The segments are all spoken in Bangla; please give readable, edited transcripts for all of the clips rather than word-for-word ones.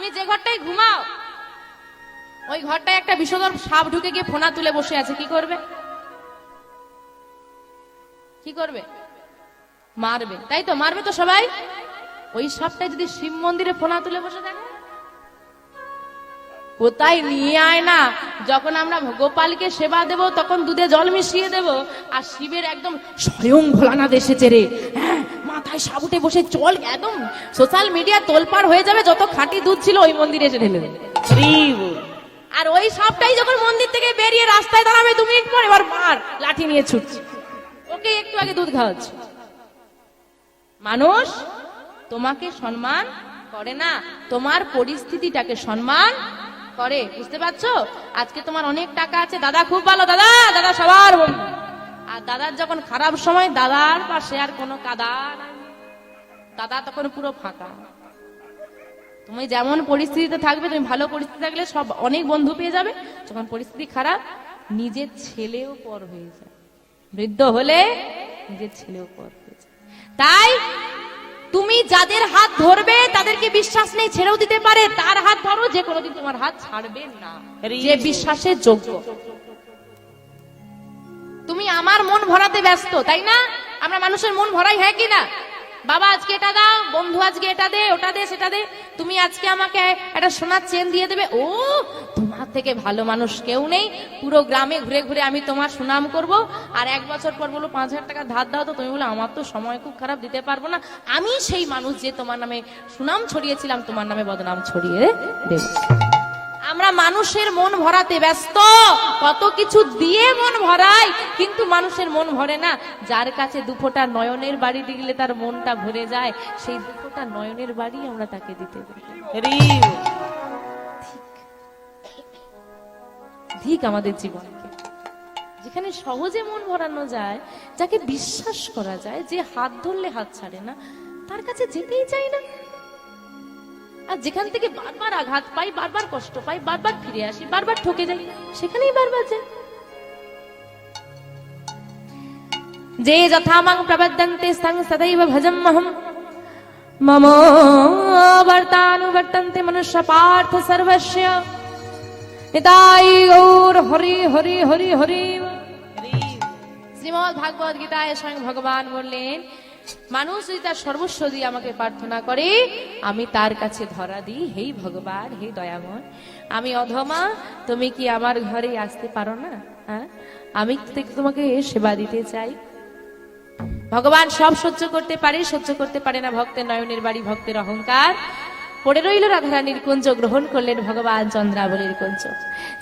তুমি যে ঘরটায় ঘুমাও ওই ঘরটায় একটা বিষধর সাপ ঢুকে গিয়ে ফোনা তুলে বসে আছে, কি করবে? কি করবে? মারবে, তাই তো? মারবে তো সবাই। ওই সাপটা যদি শিব মন্দিরে ফোনা তুলে বসে থাকে, কোথায় নিয়ে আয় না। যখন আমরা গোপালকে সেবা দেব তখন দুধে জল মিশিয়ে দেব, আর শিবের একদম স্বয়ং ভোলানাথ এসেছে রে, হ্যাঁ, মাথায় সাবুটে বসে চল, একদম সোশ্যাল মিডিয়া তোলপাড় হয়ে যাবে, যত খাঁটি দুধ ছিল ওই মন্দিরে এসে ঢেলে দেবে। আর ওই সাপটাই যখন মন্দির থেকে বেরিয়ে রাস্তায় দাঁড়াবে 2 মিনিট পর, এবার মার লাঠি নিয়ে ছুটছে, ওকে একটু আগে দুধ খাওয়াচ্ছে। মানুষ তোমাকে সম্মান করে না, তোমার পরিস্থিতিটাকে সম্মান করে, বুঝতে পারছো? আজকে তোমার অনেক টাকা আছে, দাদা খুব ভালো, দাদা দাদা সবার বন্ধু, আর দাদার যখন খারাপ সময় দাদার পাশে আর কোনো কাদা নাই, দাদা তখন পুরো ফাঁকা। তুমি যেমন পরিস্থিতিতে থাকবে, তুমি ভালো পরিস্থিতি থাকলে সব অনেক বন্ধু পেয়ে যাবে, যখন পরিস্থিতি খারাপ নিজের ছেলেও পর হয়ে যায়, বৃদ্ধ হলে নিজের ছেলেও পর হয়ে যায়। তাই তুমি যাদের হাত ধরবে তাদেরকে বিশ্বাস নেই, ছেড়েও দিতে পারে, তার হাত ধরো, যে কোনোদিন তোমার হাত ছাড়বে না, যে বিশ্বাসের যোগ্য। তুমি আমার মন ভরাতে ব্যস্ত, তাই না? আমরা মানুষের মন ভরাই, হ্যাঁ কি না? বাবা আজকে এটা দাও, বন্ধু আজকে এটা দে, ওটা দে, সেটা দে, তুমি আজকে আমাকে একটা সোনার চেন দিয়ে দেবে, ও তোমার থেকে ভালো মানুষ কেউ নেই, পুরো গ্রামে ঘুরে ঘুরে আমি তোমার সুনাম করব, আর 1 বছর পর বলো 5000 টাকা ধার দাও, তো তুমি বলো আমার তো সময় খুব খারাপ, দিতে পারবো না, আমি সেই মানুষ যে তোমার নামে সুনাম ছড়িয়েছিলাম, তোমার নামে বদনাম ছড়িয়ে দেব। আমরা মানুষের মন ভরাতে ব্যস্ত, কত কিছু দিয়ে মন ভরাই, কিন্তু মানুষের মন ভরে না। যার কাছে 2 ফোঁটা নয়নের বাড়ি দিলে তার মনটা ভরে যায়, সেই 2 ফোঁটা নয়নের বাড়ি আমরা তাকে দিতে পারি। ঠিক আমাদের জীবনকে যেখানে সহজে মন ভরানো যায়, যাকে বিশ্বাস করা যায়, যে হাত ধরলে হাত ছাড়ে না, তার কাছে যেতেই চাই না। আর যেখান থেকে বারবার আঘাত পাই, বারবার কষ্ট পাই, বারবার ফিরে আসি, বারবার ঠকে যাই, সেখানেই বারবার যাই। যে যথামাং প্রবদ্ধন্তে সং সदैव ভজম্মহম মম বর্তানুবর্তন্তে মনুষ্য পার্থ সর্বস্য নিতাই গৌর হরি হরি হরি হরি। শ্রীমদ্ ভাগবত গীতায় স্বয়ং ভগবান বললেন, মানুষ যদি তার সর্বস্ব দিয়ে আমাকে প্রার্থনা করে, আমি তার কাছে ধরা দিই, হে ভগবান, হে দয়াময়, আমি অধমা, তুমি কি আমার ঘরে আসতে পারো না? হ্যাঁ, আমি তোমাকে সেবা দিতে চাই। ভগবান সব সহ্য করতে পারে, সহ্য করতে পারে না ভক্তের নয়নের বাড়ি, ভক্তের অহংকার। পড়ে রইল রাধারানীর কুঞ্জ, গ্রহণ করলেন ভগবান চন্দ্রাবলীর কুঞ্জ।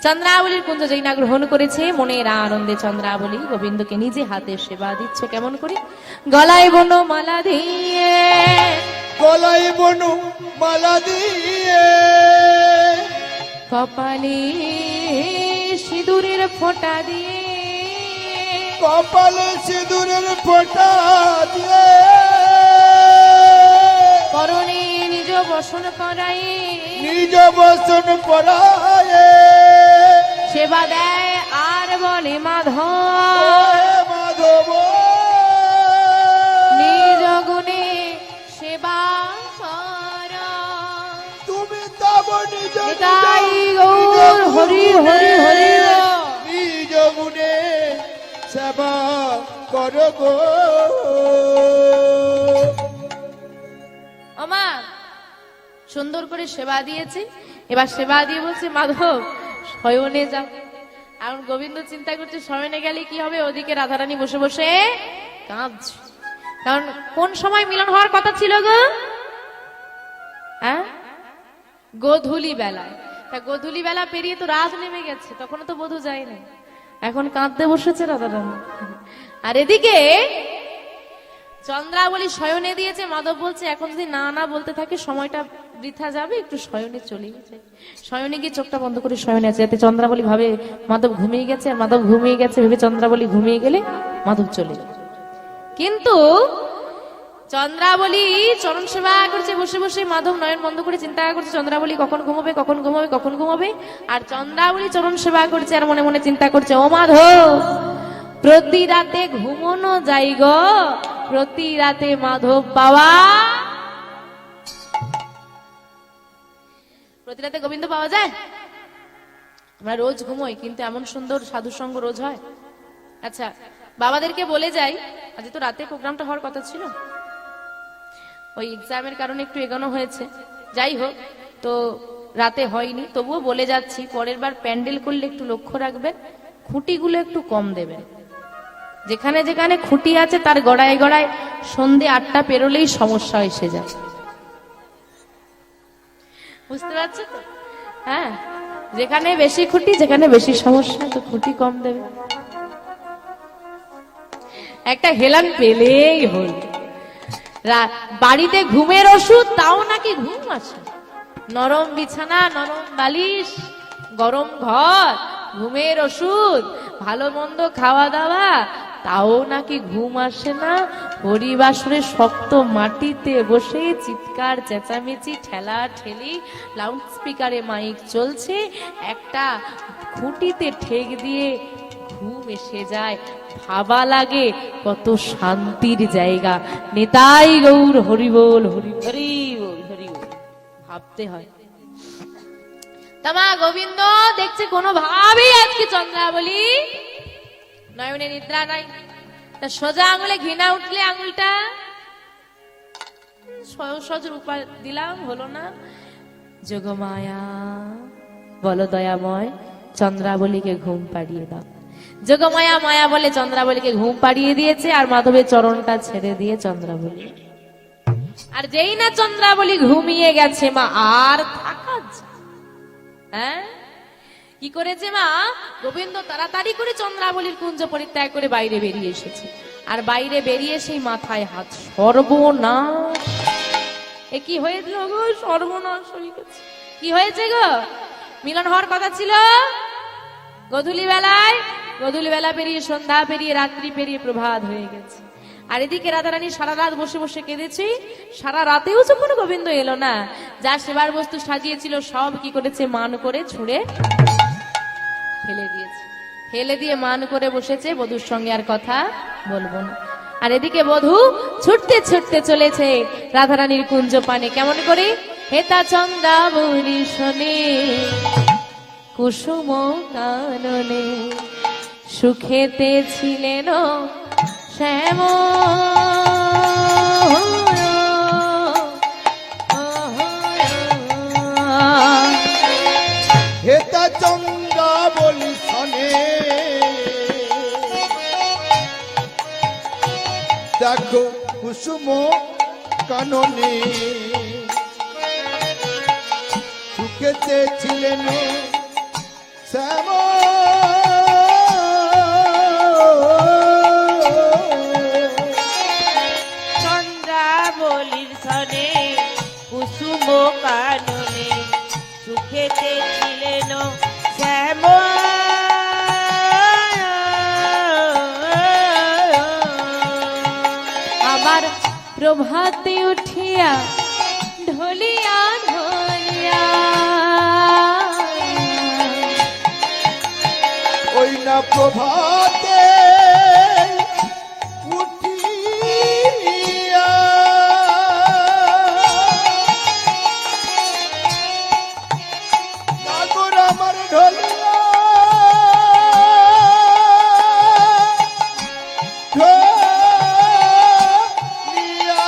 চন্দ্রাবলীর কুঞ্জ যেই না গ্রহণ করেছে, মনের আনন্দে চন্দ্রাবলী গোবিন্দকে নিজে হাতে সেবা দিচ্ছে। কেমন করে? গলায় বনো মালা দিয়ে, গলায় বনু মালা দিয়ে, কপালে সিঁদুরের ফোঁটা দিয়ে, কপালে সিঁদুরের ফোঁটা দিয়ে, করণে নিজ বসন করাই, নিজ বসন পরায়, সেবা দেয় আর বলে মাধব, মাধব নিজ গুণে সেবা কর, তুমি তব নিজ নিতাই গৌর হরি হরি হরি। নিজ গুণে সেবা কর গো। ওমা সুন্দর করে সেবা দিয়েছে, এবার সেবা দিয়ে বলছে মাধব শয়নে যাও। এখন গোবিন্দ চিন্তা করছে শয়নে গেলে কি হবে, ওদিকে রাধারানী বসে বসে কাঁদছে। কারণ কোন সময় মিলন হওয়ার কথা ছিল গো? হ্যাঁ, গোধূলি বেলায়। তা গোধূলি বেলা পেরিয়ে তো রাত নেমে গেছে, তখনও তো বধূ যায়নি, এখন কাঁদতে বসেছে রাধারানী। আর এদিকে চন্দ্রাবলী শয়নে দিয়েছে, মাধব বলছে এখন যদি না না বলতে থাকে সময়টা বৃথা যাবে, একটু শয়নে চলে গেছে। শয়নে গিয়ে চোখটা বন্ধ করে শয়নে আছে, যাতে চন্দ্রাবলী ভাবে মাধব ঘুমিয়ে গেছে, আর মাধব ঘুমিয়ে গেছে ভেবে চন্দ্রাবলী ঘুমিয়ে গেলে মাধব চলে যাবে। কিন্তু চন্দ্রাবলী চরণ সেবা করছে বসে বসে, মাধব নয়ন বন্ধ করে চিন্তা করছে চন্দ্রাবলী কখন ঘুমাবে, কখন ঘুমাবে, কখন ঘুমাবে। আর চন্দ্রাবলী চরণ সেবা করছে আর মনে মনে চিন্তা করছে, ও মাধব প্রতি রাতে ঘুমোনো যাই গো, প্রতি রাতে মাধব বাবা প্রতি রাতে গোবিন্দ পাওয়া যায়? আমরা রোজ ঘুমোই, কিন্তু এমন সুন্দর সাধু সঙ্গ রোজ হয়? আচ্ছা, বাবাদেরকে বলে যাই, আজ তো রাতে প্রোগ্রামটা হওয়ার কথা ছিল, ওই এক্সামের কারণে একটু এগোনো হয়েছে, যাই হোক, তো রাতে হয়নি, তবুও বলে যাচ্ছি, পরের বার প্যান্ডেল করলে একটু লক্ষ্য রাখবেন, খুঁটিগুলো একটু কম দেবেন। যেখানে যেখানে খুঁটি আছে তার গড়ায় গড়ায় সন্ধে 8টা পেরোলেই সমস্যা এসে যায়। বুঝতে পারছো তো? হ্যাঁ, যেখানে বেশি খুঁটি, যেখানে বেশি সমস্যা, তো খুঁটি কম দেবে। একটা হেলান পেলেই হল। বাড়িতে ঘুমের ওষুধ, তাও নাকি ঘুম আসে। নরম বিছানা, নরম বালিশ, গরম ঘর, ঘুমের ওষুধ, ভালো মন্দ খাওয়া দাওয়া, তাও নাকি ঘুম আসে না। হরিবাসরে শক্ত মাটিতে বসে চিৎকার চেঁচামেচি, ঠেলা ঠেলি, লাউড স্পিকারে মাইক চলছে, একটা খুঁটিতে ঠেক দিয়ে ঘুম এসে যায়। ভাবা লাগে কত শান্তির জায়গা। নিতাই গৌর হরিবোল, হরি হরি বল, হরি বল, ভাবতে হয়। তামা গোবিন্দ দেখছে কোনোভাবেই আজকে চন্দ্রাবলী নয়নে নিদ্রা নাই। তা সোজা আঙুলে ঘৃণা উঠলে আঙুলটা সহজ রূপা দিলাম, হলো না। যোগমায়া বলো দয়াময়, চন্দ্রাবলীকে ঘুম পাড়িয়ে দাও। যোগমায়া মায়া বলে চন্দ্রাবলীকে ঘুম পাড়িয়ে দিয়েছে, আর মাধবের চরণটা ছেড়ে দিয়ে চন্দ্রাবলী। আর যেই না চন্দ্রাবলী ঘুমিয়ে গেছে, মা আর থাকা যায়? হ্যাঁ, কি করেছে মা? গোবিন্দ তাড়াতাড়ি করে চন্দ্রাবলীর কুঞ্জ পরিত্যাগ করে বাইরে বেরিয়ে এসেছে। আর বাইরে বেরিয়ে সেই মাথায় হাত, সর্বনাশ! এ কি হয়েছিল গো? সর্বনাশ হয়ে গেছে। কি হয়েছে গো? মিলন হওয়ার কথা ছিল গধূলি বেলায়, গধূলি বেলা পেরিয়ে সন্ধ্যা পেরিয়ে রাত্রি পেরিয়ে প্রভাত হয়ে গেছে। আর এদিকে রাধারানী সারা রাত বসে বসে কেঁদেছি। সারা রাতেও যখন গোবিন্দ এলো না, যা সেবার বস্তু সাজিয়েছিল সব কি করেছে? মান করে ছুঁড়ে ফেলে দিয়েছে। ফেলে দিয়ে মান করে বসেছে, বধূর সঙ্গে আর কথা বলবো না। আর এদিকে বধূ ছুটতে ছুটতে চলেছে রাধারানীর কুঞ্জ পানে। কেমন করে? হেতা চন্দ্রাবলী শোনে, কুসুম কাননে, সুখেতে ছিলেন শ্যাম। হেতা চন্দ্রাবলী শোনে, দেখো কুসুম কাননে, সুখেতে ছিলেন শ্যাম। চন্দ্রাবলীর সনে, কুসুম কাননে, সুখেতে ছিলেন শ্যাম। আবার প্রভাতে উঠিয়া ঢলিয়া ঢলিয়া, ওই না প্রভাতে উঠিয়া, নাগর আমার ঢলিয়া, ঢলিয়া,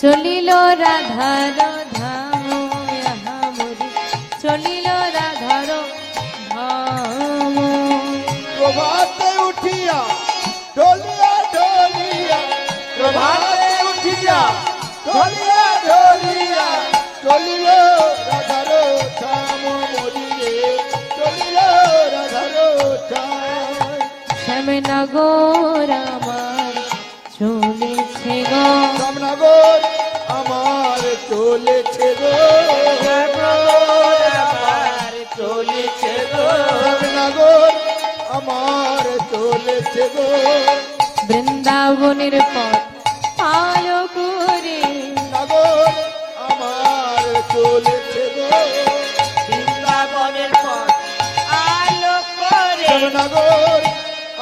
চলিল রাধার ধাম, মরি চলিল রাধার ধাম। প্রভাতে উঠিয়া ঢলিয়া ঢলিয়া, প্রভাতে উঠিয়া ঢলিয়া ঢলিয়া, চলিল রাধার ধাম মরিরে, চলিল রাধার ধাম। শ্যামনগর আমার চলেছে গো, শ্যামনগর আমার চলেছে গো, আমার চলেছে গো, শ্যামনগর আমার চলেছে গো। বৃন্দাবনের পথ আলো করে, নগর আমার চলেছে গো, বৃন্দাবনের পথ আলো করে, নগর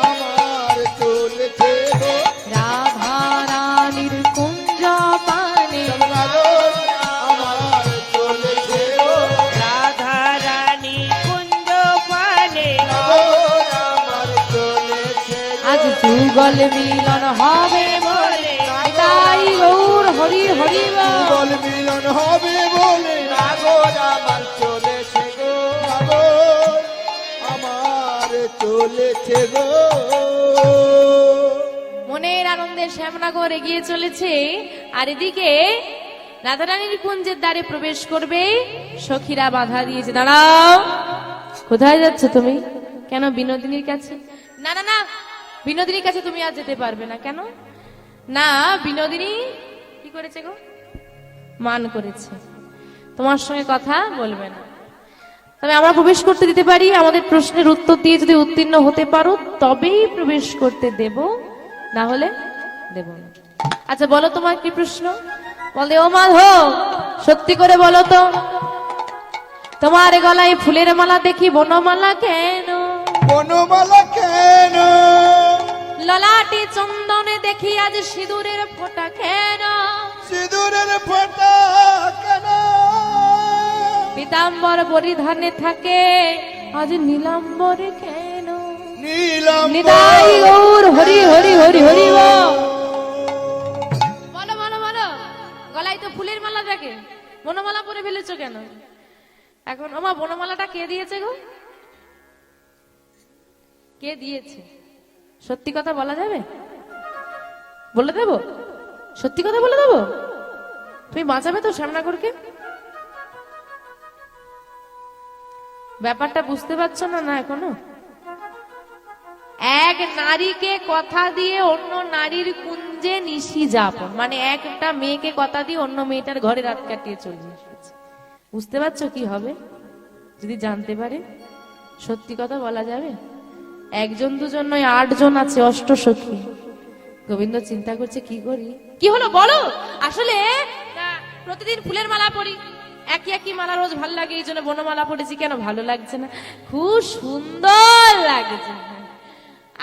আমার চলেছে গো। রাধা রানীর কুঞ্জ যুগল মিলন হবে বলে তাই গৌর হরি হরি বল। যুগল মিলন হবে বলে নাগর আমার চলেছে গো নাগর আমার চলেছে গো। মনের আনন্দে শ্যামনগর এগিয়ে চলেছে, আর এদিকে রাধারানীর কুঞ্জের দ্বারে প্রবেশ করবে, সখীরা বাধা দিয়েছে। দাঁড়াও, কোথায় যাচ্ছ তুমি? কেন? বিনোদিনীর কাছে? না না না, বিনোদিনীর কাছে তুমি আজ যেতে পারবে না। কেন? না, বিনোদিনী কি করেছে গো? মান করেছে, তোমার সঙ্গে কথা বলবে না। তবে আমরা প্রবেশ করতে দিতে পারি, আমাদের প্রশ্নের উত্তর দিয়ে যদি উত্তীর্ণ হতে পারো তবেই প্রবেশ করতে দেব, না হলে দেব না। আচ্ছা বলো, তোমার কি প্রশ্ন? বলে, ও মাধব, সত্যি করে বলো তো, তোমার গলায় ফুলের মালা দেখি বনমালা কেন? বনমালা কেন? ললাটে চন্দনে দেখি আজ সিঁদুরের ফোঁটা কেন? সিঁদুরের ফোঁটা কেন? পীতাম্বর পরিধানে থাকে আজ নীলাম্বরে কেন? নীলাম্বর নিতাই গৌর হরি হরি হরি হরি বল। বলো বলো বলো, গলায় তো ফুলের মালা থাকে, বনমালা পরে ফেলেছো কেন? এখন আমার বনমালাটা কে দিয়েছে গো? কে দিয়েছে? সত্যি কথা বলা যাবে? বলে দেবো? সত্যি কথা বলে দেবো? তুমি বাঁচাবে তো শ্যামনগরকে? ব্যাপারটা বুঝতে পারছো না? না এখনো? এক নারীকে কথা দিয়ে অন্য নারীর কুঞ্জে নিশি যাপন, মানে একটা মেয়েকে কথা দিয়ে অন্য মেয়েটার ঘরে রাত কাটিয়ে চলে এসেছে। বুঝতে পারছো কি হবে যদি জানতে পারে? সত্যি কথা বলা যাবে? একজন দুজন নয়, 8 জন আছে, অষ্টসখী। গোবিন্দ চিন্তা করছে কি করি। কি হলো বলো? আসলে প্রতিদিন ফুলের মালা পরি, একই একই মালা রোজ ভালো লাগে, এই জন্য বনমালা পড়েছি। কেন ভালো লাগছে না? খুব সুন্দর লাগছে।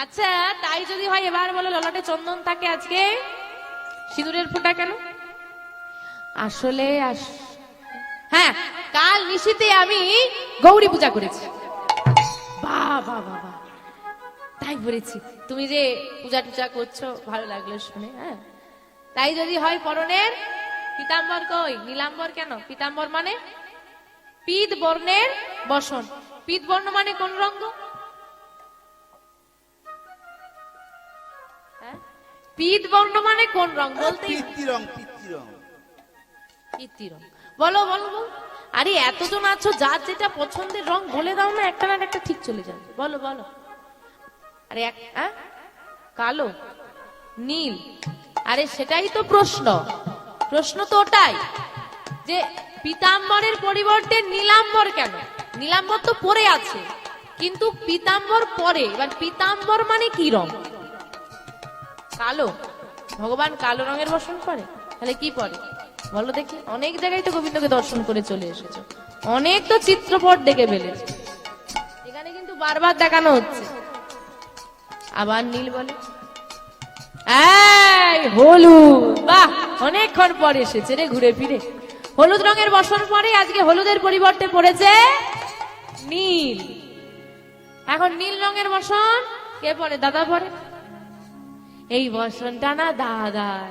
আচ্ছা তাই যদি হয় এবার বলো, ললাটে চন্দন থাকে, আজকে সিঁদুরের ফোঁটা কেন? আসলে হ্যাঁ, কাল নিশিতে আমি গৌরী পূজা করেছি। বাহ বাহ বাহ বাহ, তাই বলেছি। তুমি যে পূজা টুজা করছো ভালো লাগলো শুনে। হ্যাঁ, তাই যদি হয় পরনের পীতাম্বর কই? নীলাম্বর কেন? পীতাম্বর মানে পীত বর্ণের বসন। পীত বর্ণ মানে কোন রঙ? পীত বর্ণ মানে কোন রং? বলতে পিতৃরং পিতৃরং রং। বলো বলো বলো। আরে এতজন আছো, যার যেটা পছন্দের রং বলে দাও না, একটা না একটা ঠিক চলে যাবে। বলো বলো। আরে কালো, নীল, আরে সেটাই তো প্রশ্ন। প্রশ্ন তো ওটাই যে পীতাম্বরের পরিবর্তে নীলাম্বর কেন? নীলাম্বর তো পরে আছে, কিন্তু পীতাম্বর পরে। এবার পীতাম্বর মানে কি রং? কালো। ভগবান কালো রঙের বসন করে, তাহলে কি পরে বলো দেখি? অনেক জায়গায় তো গোবিন্দকে দর্শন করে চলে এসেছো, অনেক তো চিত্রপট দেখে ফেলেছো, এখানে কিন্তু বারবার দেখানো হচ্ছে। আবার নীল বলে, এই হলুদ। বাহ, অনেকক্ষণ পরে এসেছে রে ঘুরে ফিরে। হলুদ রঙের বসন পরে, আজকে হলুদের পরিবর্তে পড়েছে নীল। এখন নীল রঙের বসন কে পরে? দাদা পরে। এই বসনটা না দাদার।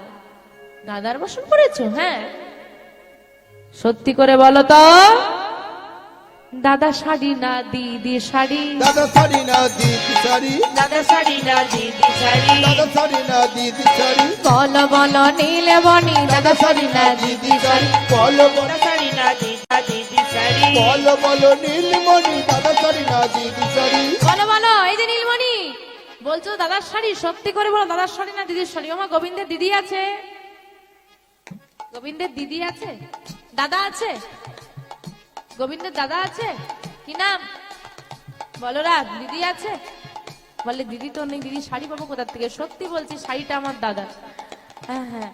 দাদার বসন পড়েছো? হ্যাঁ, সত্যি করে বলো তো, দাদা শাড়ি না দিদি শাড়ি? দাদা শাড়ি না দিদি শাড়ি, দাদা শাড়ি না দিদি শাড়ি, দাদা শাড়ি না দিদি শাড়ি, বলো বলো নীলমণি, দাদা শাড়ি না দিদি শাড়ি? বলো বলো দাদা শাড়ি না দিদি শাড়ি, বলো বলো নীলমণি, দাদা শাড়ি না দিদি শাড়ি। বলো বলো, এই যে নীলমণি বলছো দাদার শাড়ি, সত্যি করে বলো দাদার শাড়ি না দিদির শাড়ি? আমার গোবিন্দের দিদি আছে? গোবিন্দের দিদি আছে? দাদা আছে? গোবিন্দের দাদা আছে? কি নাম বলো? রাত দিদি আছে? বলে দিদি তো নেই। দিদি শাড়ি পাবো কোথা থেকে? সত্যি বলছি, শাড়িটা আমার দাদার। হ্যাঁ হ্যাঁ,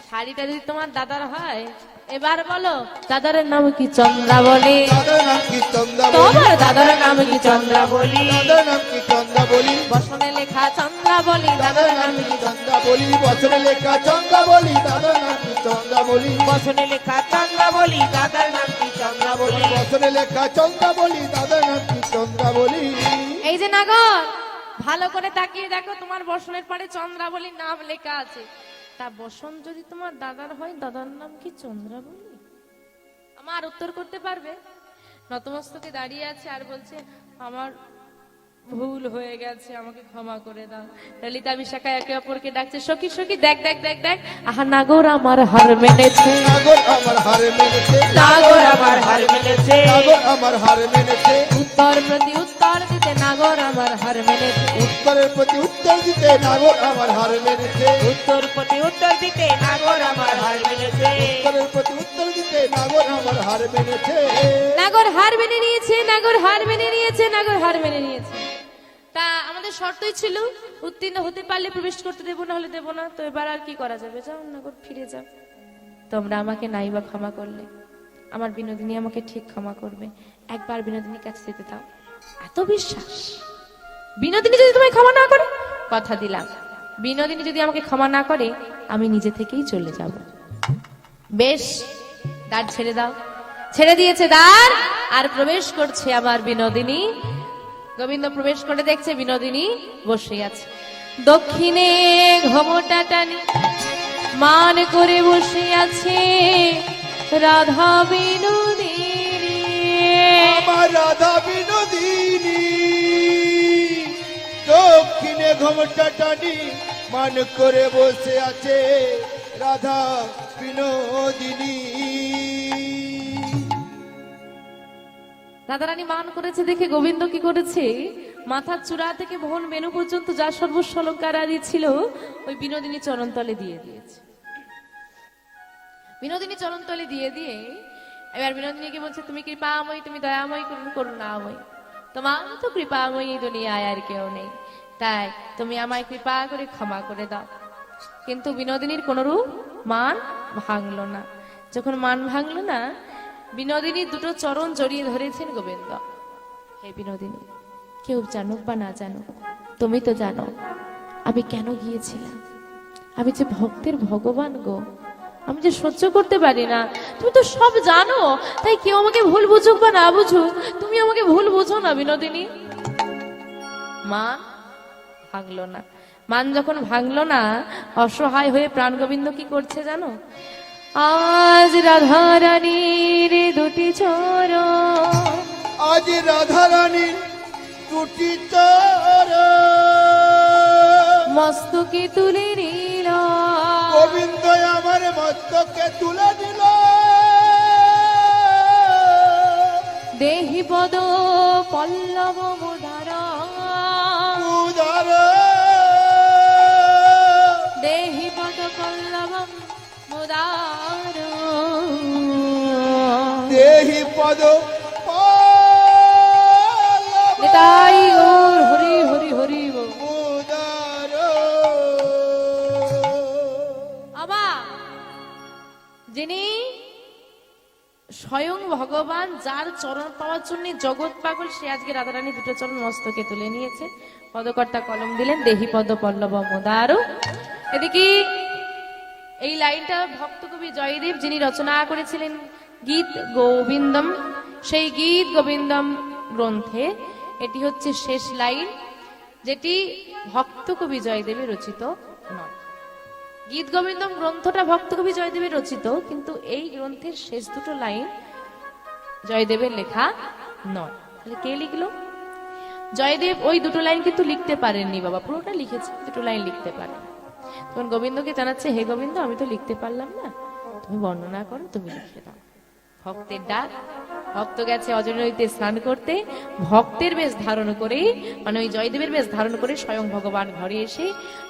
শাড়িটা যদি তোমার দাদার হয়, এবার বলো দাদার নাম কি? চন্দ্রাবলী। দাদার নাম কি? চন্দ্রাবলী। তোমার দাদার নাম কি? চন্দ্রাবলী। দাদার নাম কি? চন্দ্রাবলী। বসনে লেখা চন্দ্রাবলী, দাদার নাম কি? চন্দ্রাবলী। বছরে লেখা চন্দ্রাবলী, দাদার নাম কি? চন্দ্রাবলী। বসনে লেখা চন্দ্রাবলী, দাদার নাম কি? চন্দ্রাবলী। বছরে লেখা চন্দ্রাবলী, দাদার নাম কি? চন্দ্রাবলী। এই যে নাগর, ভালো করে তাকিয়ে দেখো, তোমার বসনের পারে চন্দ্রাবলী নাম লেখা আছে। তা বসন যদি তোমার দাদার হয়, দাদার নাম কি চন্দ্রাবলী? আমার উত্তর করতে পারবে? নতমস্তকে দাঁড়িয়ে আছে আর বলছে, আমার ভুল হয়ে গেছে, আমাকে ক্ষমা করে দাও। ললিতা বিশাখা একে অপরকে ডাকছে, সখী সখী দেখ দেখ দেখ দেখ, আহা নাগর আমার হার মেনেছে, নাগর আমার হার মেনেছে, নাগর আমার হার মেনেছে, নাগর আমার হার মেনেছে, উত্তর প্রতি উত্তর দিতে নাগর আমার হার মেনেছে, উত্তরের প্রতি উত্তর দিতে নাগর আমার হার মেনেছে, উত্তর প্রতি উত্তর দিতে নাগর আমার হার মেনেছে, উত্তরের প্রতি উত্তর দিতে নাগর আমার হার মেনেছে। নাগর হার মেনে নিয়েছে, নাগর হার মেনে নিয়েছে, নাগর হার মেনে নিয়েছে। তা আমাদের শর্তই ছিল, উত্তীর্ণ হতে পারলে প্রবেশ করতে দেবো, না হলে দেবো না। তো এবার আর কি করা যাবে, যাও নাগর ফিরে যাও। তোমরা আমাকে নাই বা ক্ষমা করলে, আমার বিনোদিনী আমাকে ঠিক ক্ষমা করবে। একবার বিনোদিনীর কাছে যেতে দাও। এত বিশ্বাস, বিনোদিনী যদি তোমায় ক্ষমা না করে, কথা দিলাম বিনোদিনী যদি আমাকে ক্ষমা না করে, আমি নিজে থেকেই চলে যাব। বেশ, দ্বার ছেড়ে দাও। ছেড়ে দিয়েছে দ্বার, আর প্রবেশ করছে আমার বিনোদিনী। গোবিন্দ প্রবেশ করে দেখছে বিনোদিনী বসে আছে, দক্ষিণে ঘোমটা টানি মান করে বসে আছে রাধা বিনোদিনী। আমার রাধা বিনোদিনী দক্ষিণে ঘোমটা টানি মান করে বসে আছে রাধা বিনোদিনী। রাধারানী মান করেছে দেখে গোবিন্দ কি করেছে, মাথার চূড়া থেকে ভুবন মেনু পর্যন্ত যা সর্বস্ব অলঙ্কার আদি ছিল, ওই বিনোদিনী চরণতলে দিয়ে দিয়েছে। বিনোদিনী চরণতলে দিয়ে দিয়ে এবার বিনোদিনীকে বলছে, তুমি কৃপাময়ী, তুমি দয়াময়ী, করুণাময়ী, তোমার তো কৃপাময়ী এই দুনিয়ায় আর কেউ নেই, তাই তুমি আমায় কৃপা করে ক্ষমা করে দাও। কিন্তু বিনোদিনীর কোনরূপ মান ভাঙলো না। যখন মান ভাঙলো না, বিনোদিনী দুটো চরণ জড়িয়ে ধরেছেন গোবিন্দ। হে বিনোদিনী, কেউ জানুক বা না জানুক, তুমি তো জানো আমি কেন গিয়েছিলাম। আমি যে ভক্তের ভগবান গো, আমি যে সহ্য করতে পারি না। তুমি তো সব জানো, তাই কেউ আমাকে ভুল বুঝুক বা না বুঝুক, তুমি আমাকে ভুল বুঝো না বিনোদিনী। মান ভাঙলো না। মান যখন ভাঙলো না, অসহায় হয়ে প্রাণ গোবিন্দ কি করছে জানো? আজ রাধা রানীর দুটি চরণ, আজ রাধা রানীর দুটি চরণ মস্তকে তুলে নিল, গোবিন্দ আমার মস্তকে তুলে দিল। দেহি পদ পল্লব মুদার, উদার দেহি পদ পল্লব মুদার, দেহি পদ নিতাই গৌর হরি হরি হরি বল। উদার। আবার যিনি স্বয়ং ভগবান, যার চরণ পাওয়ার জন্য জগৎ পাগল, সে আজকে রাধারানী দুটো চরণ মস্তকে তুলে নিয়েছে। পদকর্তা কলম দিলেন, দেহি পদ পল্লব মোদারু। এদিকে এই লাইনটা ভক্ত কবি জয়দেব যিনি রচনা করেছিলেন গীত গোবিন্দম, সেই গীত গোবিন্দম গ্রন্থে এটি হচ্ছে শেষ লাইন, যেটি ভক্ত কবি জয়দেবের রচিত নয়। গীত গোবিন্দম গ্রন্থটা ভক্ত কবি জয়দেবের রচিত, কিন্তু এই গ্রন্থের শেষ দুটো লাইন জয়দেবের লেখা নয়। তাহলে কে লিখলো? জয়দেব ওই দুটো লাইন কিন্তু লিখতে পারেননি বাবা, পুরোটা লিখেছে, দুটো লাইন লিখতে পারেন। তখন গোবিন্দকে জানাচ্ছে, হে গোবিন্দ, আমি তো লিখতে পারলাম না, তুমি বর্ণনা করো, তুমি লিখে দাও। ভক্তের ডাক, ভক্ত গেছে অজনৈতে স্নান করতে, ভক্তের বেশ ধারণ করে, মানে ওই জয়দেবের বেশ ধারণ করে স্বয়ং ভগবান ঘরে এসে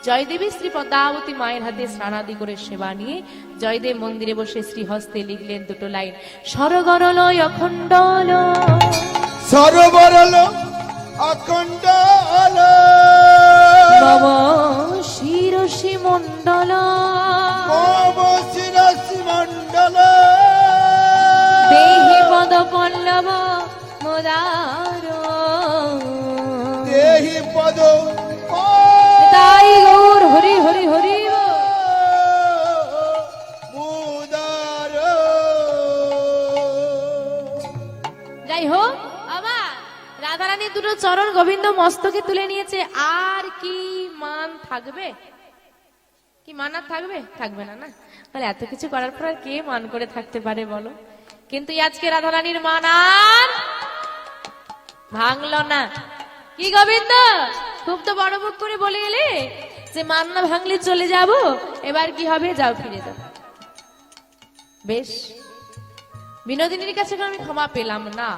জয়দেবী শ্রী পদ্মাবতী মায়ের হাতে স্নানাদি করে সেবা নিয়ে জয়দেব মন্দিরে বসে শ্রীহস্তে লিখলেন দুটো লাইন, সরগরল অখণ্ডল, সরবরল অখণ্ডল, নব শিরসি মণ্ডল, মম শিরসি মণ্ডল, দেহি পদ পল্লব মোদার, দেহি পদ তাই গৌর হরি হরি হরি মুদার। যাই হোক, আবার রাধারানীর দুটো চরণ গোবিন্দ মস্তকে তুলে নিয়েছে, আর কি মান থাকবে? কি মান আর থাকবে? থাকবে না, না? তাহলে এত কিছু করার পর আর কে মান করে থাকতে পারে বলো? কিন্তু আজকে রাধারানীর মান আর ভাঙলো না। কি গোবিন্দ, খুব তো বড় মুখ করে বলে এলে যে মান না ভাঙলে চলে যাব, এবার কি হবে? যাও, ফিরে যাও। বেশ, বিনোদিনীর কাছে আমি ক্ষমা পেলাম না,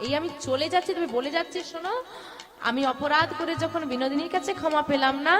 এই আমি চলে যাচ্ছি, তুমি বলে যাচ্ছি শোনো, আমি অপরাধ করে যখন বিনোদিনীর কাছে ক্ষমা পেলাম না,